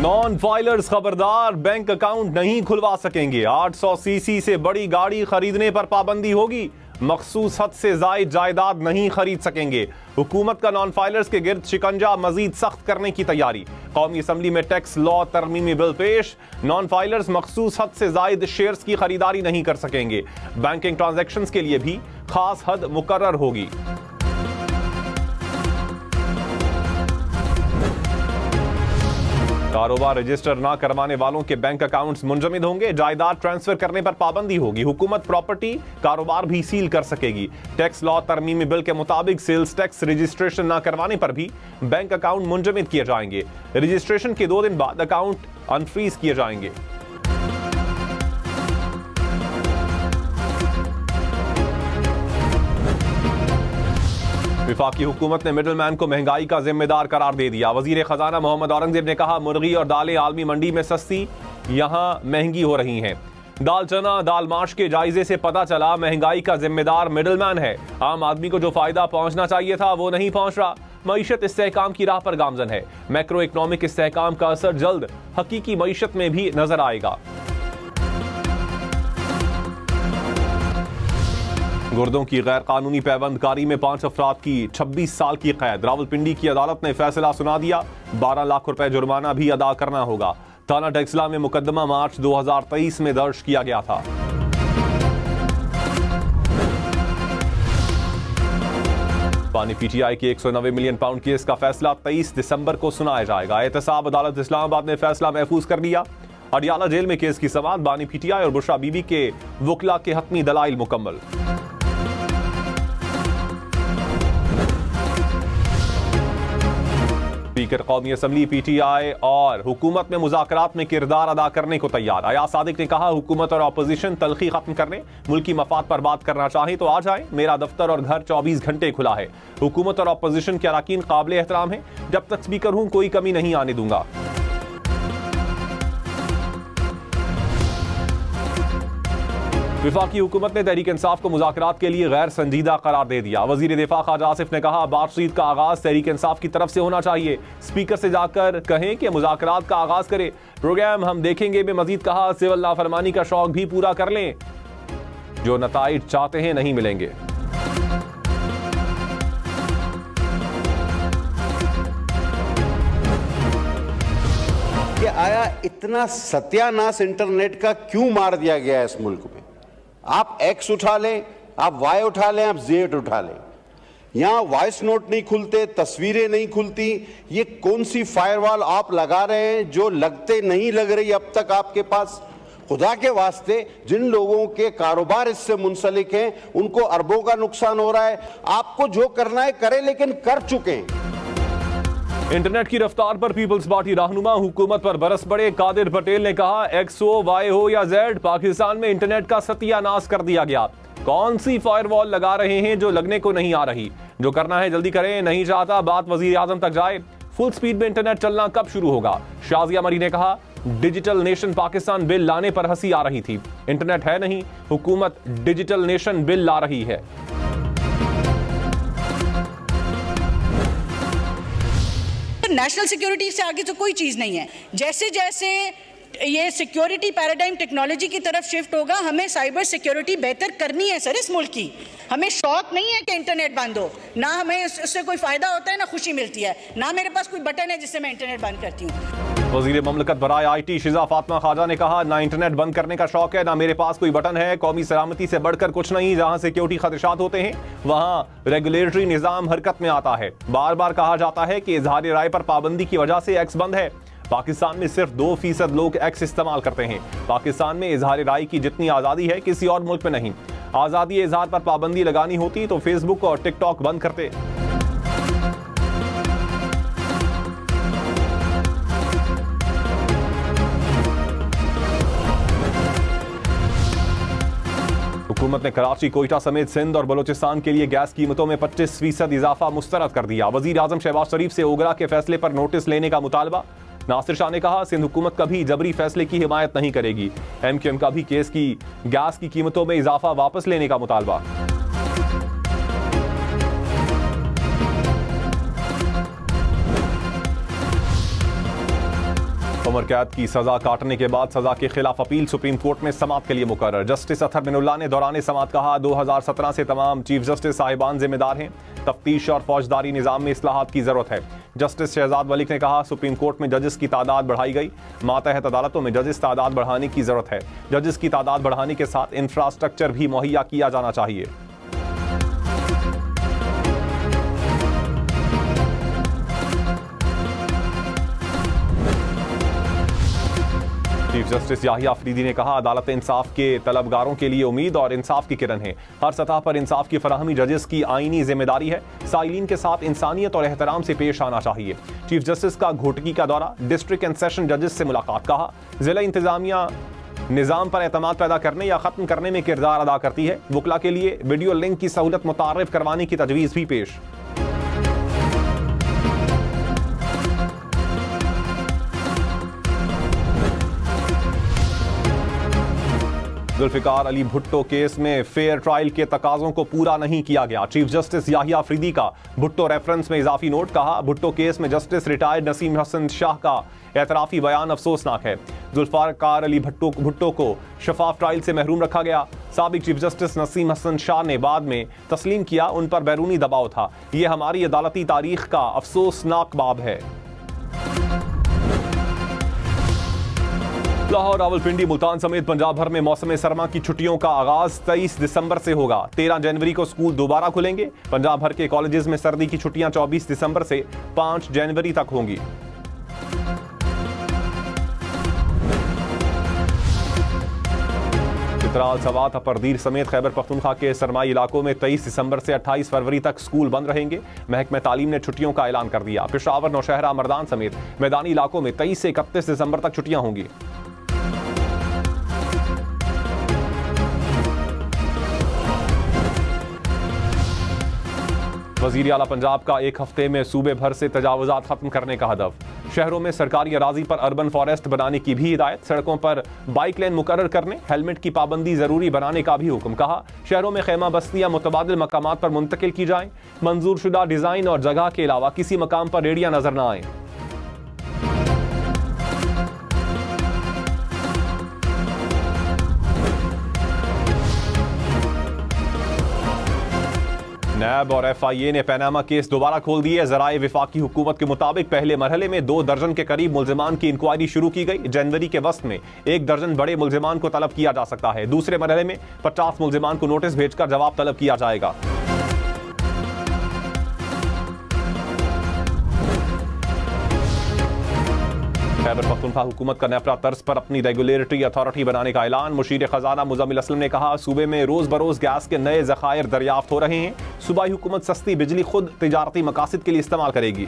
Non filers खबरदार, bank account नहीं खुलवा सकेंगे। 800 सीसी से बड़ी गाड़ी खरीदने पर पाबंदी होगी। मखसूस हद से जायद जायदाद नहीं खरीद सकेंगे। हुकूमत का नॉन फाइलर्स के गिर्द शिकंजा मजीद सख्त करने की तैयारी। कौमी असम्बली में टैक्स लॉ तरमीमी बिल पेश। नॉन फाइलर्स मखसूस हद से जायद शेयर्स की खरीदारी नहीं कर सकेंगे। बैंकिंग ट्रांजैक्शंस के लिए भी खास हद मुकर्रर होगी। कारोबार रजिस्टर ना करवाने वालों के बैंक अकाउंट्स मुंजमद होंगे। जायदाद ट्रांसफर करने पर पाबंदी होगी। हुकूमत प्रॉपर्टी कारोबार भी सील कर सकेगी। टैक्स लॉ तरमीमी बिल के मुताबिक सेल्स टैक्स रजिस्ट्रेशन ना करवाने पर भी बैंक अकाउंट मुंजमद किए जाएंगे। रजिस्ट्रेशन के 2 दिन बाद अकाउंट अनफ्रीज किए जाएंगे। विफाकी हुकूमत ने मिडल मैन को महंगाई का जिम्मेदार करार दे दिया। वजीर खजाना मोहम्मद औरंगजेब ने कहा, मुर्गी और दालें आलमी मंडी में सस्ती, यहां महंगी हो रही हैं। दाल चना दाल माश के जायजे से पता चला महंगाई का जिम्मेदार मिडल मैन है। आम आदमी को जो फायदा पहुंचना चाहिए था वो नहीं पहुंच रहा। मईशत इस्तेहकाम की राह पर गामजन है। मैक्रो इकनॉमिक इस्तेहकाम का असर जल्द हकीकी मईशत में भी नजर आएगा। गुर्दों की गैर कानूनी पैबंदकारी में 5 अफराद की 26 साल की कैद। रावलपिंडी की अदालत ने फैसला सुना दिया। 12 लाख रुपए जुर्माना भी अदा करना होगा। थाना टेक्सला में मुकदमा मार्च 2023 में दर्ज किया गया था। पानी पीटीआई के 190 मिलियन पाउंड केस का फैसला 23 दिसंबर को सुनाया जाएगा। एहतसाब अदालत इस्लामाबाद ने फैसला महफूज कर लिया। अडियाला जेल में केस की समाअत। बानी पीटीआई और बुशरा बीबी के वकला के हतमी दलाइल मुकम्मल। स्पीकर कौमी असम्बली पीटीआई और हुकूमत में मुज़ाकरात में किरदार अदा करने को तैयार। अयाज सादिक ने कहा, हुकूमत और अपोजिशन तलखी खत्म करने, मुल्की मफाद पर बात करना चाहें तो आ जाएं। मेरा दफ्तर और घर 24 घंटे खुला है। हुकूमत और अपोजिशन के अरकान काबिल एहतराम है। जब तक स्पीकर हूं कोई कमी नहीं आने दूंगा। विफाकी हुकूमत ने तहरीक इंसाफ को मुज़ाकरात के लिए गैर संजीदा करार दे दिया। वजीर दिफा ख्वाजा आसिफ ने कहा, बातचीत का आगाज तहरीक इंसाफ की तरफ से होना चाहिए। स्पीकर से जाकर कहें कि मुज़ाकरात का आगाज करे। प्रोग्राम हम देखेंगे में मजीद कहा, सिविल नाफरमानी का शौक भी पूरा कर लें। जो नताइज चाहते हैं नहीं मिलेंगे। कि आया इतना सत्यानाश इंटरनेट का क्यों मार दिया गया है इस मुल्क में। आप एक्स उठा लें, आप वाई उठा लें, आप जेड उठा लें, यहां वॉइस नोट नहीं खुलते, तस्वीरें नहीं खुलती। ये कौन सी फायरवॉल आप लगा रहे हैं जो लगते नहीं लग रही अब तक आपके पास। खुदा के वास्ते जिन लोगों के कारोबार इससे मुंसलिक हैं उनको अरबों का नुकसान हो रहा है। आपको जो करना है करें, लेकिन कर चुके हैं। इंटरनेट की रफ्तार पर पीपल्स पार्टी रहनुमा हुकूमत पर बरस पड़े। कादिर पटेल ने कहा, एक्स हो, वाई हो या जेड, पाकिस्तान में इंटरनेट का सत्यानाश कर दिया गया। कौन सी फायरवॉल लगा रहे हैं जो लगने को नहीं आ रही। जो करना है जल्दी करें, नहीं चाहता बात वजीर आजम तक जाए। फुल स्पीड में इंटरनेट चलना कब शुरू होगा। शाजिया मरी ने कहा, डिजिटल नेशन पाकिस्तान बिल लाने पर हंसी आ रही थी। इंटरनेट है नहीं, हुकूमत डिजिटल नेशन बिल ला रही है। नेशनल सिक्योरिटी से आगे तो कोई चीज नहीं है। जैसे जैसे ये सिक्योरिटी पैराडाइम टेक्नोलॉजी की तरफ शिफ्ट होगा, हमें साइबर सिक्योरिटी बेहतर करनी है सर इस मुल्क की। हमें शौक नहीं है कि इंटरनेट बंद हो, ना हमें उससे कोई फायदा होता है, ना खुशी मिलती है, ना मेरे पास कोई बटन है जिससे मैं इंटरनेट बंद करती हूँ। वज़ीर ममलकत बराए IT शिजा फातिमा ख्वाजा ने कहा, ना इंटरनेट बंद करने का शौक है, ना मेरे पास कोई बटन है। कौमी सलामती से बढ़कर कुछ नहीं। जहां सिक्योरिटी खदशात होते हैं वहां रेगुलेटरी निज़ाम हरकत में आता है। बार बार कहा जाता है कि इजहार राय पर पाबंदी की वजह से एक्स बंद है। पाकिस्तान में सिर्फ 2% लोग एक्स इस्तेमाल करते हैं। पाकिस्तान में इजहार राय की जितनी आज़ादी है किसी और मुल्क में नहीं। आज़ादी इजहार पर पाबंदी लगानी होती तो फेसबुक और टिकटॉक बंद करते। हुकूमत ने कराची, कोयटा समेत सिंध और बलोचिस्तान के लिए गैस कीमतों में 25% इजाफा मुस्तरद कर दिया। वजीर आजम शहबाज शरीफ से ओगरा के फैसले पर नोटिस लेने का मुतालबा। नासिर शाह ने कहा, सिंध हुकूमत कभी जबरी फैसले की हिमायत नहीं करेगी। MQM का भी केस की गैस की कीमतों में इजाफा वापस लेने का मुतालबा। उम्र कैद की सजा काटने के बाद सजा के खिलाफ अपील सुप्रीम कोर्ट में समाअत के लिए मुकर्रर। जस्टिस अतहर बिनुल्लाह ने दौरान समाअत कहा, 2017 से तमाम चीफ जस्टिस साहिबान जिम्मेदार हैं। तफ्तीश और फौजदारी निज़ाम में इस्लाहात की जरूरत है। जस्टिस शहजाद मलिक ने कहा, सुप्रीम कोर्ट में जजेस की तादाद बढ़ाई गई, मातहत अदालतों में जजेस तादाद बढ़ाने की जरूरत है। जजेस की तादाद बढ़ाने के साथ इंफ्रास्ट्रक्चर भी मुहैया किया जाना चाहिए। चीफ जस्टिस याहिया अफरीदी ने कहा, अदालत इंसाफ के तलबगारों के लिए उम्मीद और इंसाफ की किरण है। हर सतह पर इंसाफ की फराहमी जजेस की आईनी जिम्मेदारी है। साइलिन के साथ इंसानियत और एहतराम से पेश आना चाहिए। चीफ जस्टिस का घोटकी का दौरा, डिस्ट्रिक्ट एंड सेशन जजेस से मुलाकात। कहा, जिला इंतजामिया निजाम पर एतमाद पैदा करने या खत्म करने में किरदार अदा करती है। वकला के लिए वीडियो लिंक की सहूलत मुतारिफ करवाने की तजवीज़ भी पेश। जुल्फिकार अली भुट्टो केस में फेयर ट्रायल के तकाजों को पूरा नहीं किया गया। चीफ जस्टिस याहिया अफरीदी का भुट्टो रेफरेंस में इजाफी नोट। कहा, भुट्टो केस में जस्टिस रिटायर्ड नसीम हसन शाह का एतराफी बयान अफसोसनाक है। जुल्फिकार अली भुट्टो को शफाफ ट्रायल से महरूम रखा गया। साबिक चीफ जस्टिस नसीम हसन शाह ने बाद में तस्लीम किया, उन पर बैरूनी दबाव था। यह हमारी अदालती तारीख का अफसोसनाक बाब है। लाहौर, रावलपिंडी, मुल्तान समेत पंजाब भर में मौसम सरमा की छुट्टियों का आगाज 23 दिसंबर से होगा। 13 जनवरी को स्कूल दोबारा खुलेंगे। पंजाब भर के कॉलेजेस में सर्दी की छुट्टियां 24 दिसंबर से 5 जनवरी तक होंगी। चित्राल, सवात, अपरदीर समेत खैबर पख्तूनख्वा के सरमाई इलाकों में 23 दिसंबर से 28 फरवरी तक स्कूल बंद रहेंगे। महकमा तालीम ने छुट्टियों का ऐलान कर दिया। पेशावर, नौशहरा, मर्दान समेत मैदानी इलाकों में 23 से 31 दिसंबर तक छुट्टियां होंगी। वजीर आला पंजाब का एक हफ्ते में सूबे भर से तजावुजात खत्म करने का हदफ। शहरों में सरकारी अराजी पर अर्बन फॉरेस्ट बनाने की भी हिदायत। सड़कों पर बाइक लेन मुकर्रर करने, हेलमेट की पाबंदी जरूरी बनाने का भी हुक्म। कहा, शहरों में खैमा बस्तियां मुतबादिल मकामात पर मुंतकिल की जाएं। मंजूर शुदा डिजाइन और जगह के अलावा किसी मकाम पर रेडियां नजर न आए। नैब और FIA ने पनामा केस दोबारा खोल दिए। जराए विफाकी हुकूमत के मुताबिक पहले मरहले में 2 दर्जन के करीब मुल्जिमान की इंक्वायरी शुरू की गई। जनवरी के वस्त में 1 दर्जन बड़े मुल्जिमान को तलब किया जा सकता है। दूसरे मरहले में 50 मुल्जिमान को नोटिस भेजकर जवाब तलब किया जाएगा। खैबर पख्तूनख्वा हुकूमत का नेपरा तर्ज पर अपनी रेगुलेटरी अथॉरिटी बनाने का ऐलान। मुशीर खजाना मुजम्मिल असलम ने कहा, सूबे में रोज बरोज गैस के नए ज़खायर दरियाफ्त हो रहे हैं। सूबाई हुकूमत सस्ती बिजली खुद तिजारती मकासद के लिए इस्तेमाल करेगी।